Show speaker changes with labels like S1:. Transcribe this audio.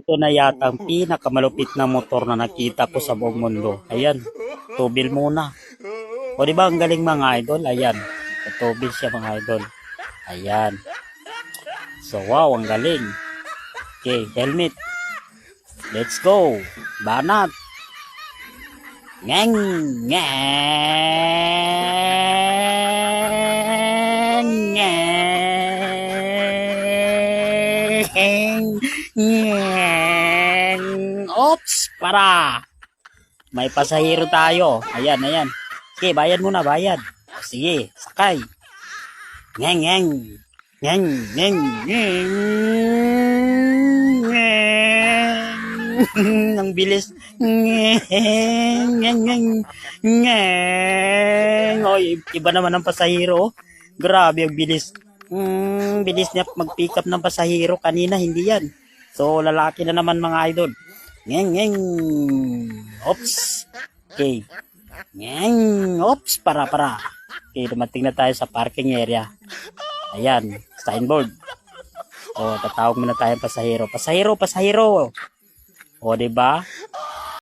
S1: Ito na yata ang pinakamalupit na motor na nakita ko sa buong mundo. Ayan, tubil muna. O diba ang galing mga idol? Ayan, tubil siya mga idol. Ayan. So wow, ang galing. Okay, helmet. Let's go. Banat. Ngeng, ngeng, ngeng, ngeng. Oops, para. May pasahero tayo. Ayan, ayan. Sige, bayad muna, bayad. Sige, sakay. Ngeng, ngeng. Ngeng, ngeng, ngeng. Ngeng. Ang bilis. Ngeng, ngeng, ngeng. Ngeng. Oy, iba naman ang pasahero. Grabe ang bilis. Bilis niya mag-pick up ng pasahero. Kanina, hindi yan. So, lalaki na naman mga idol. Ngeng, ngeng. Oops. Okay. Ngeng. Oops, para. Okay, dumating na tayo sa parking area. Ayan, signboard. O, tatawag muna tayong pasahero. Pasahero. O, diba?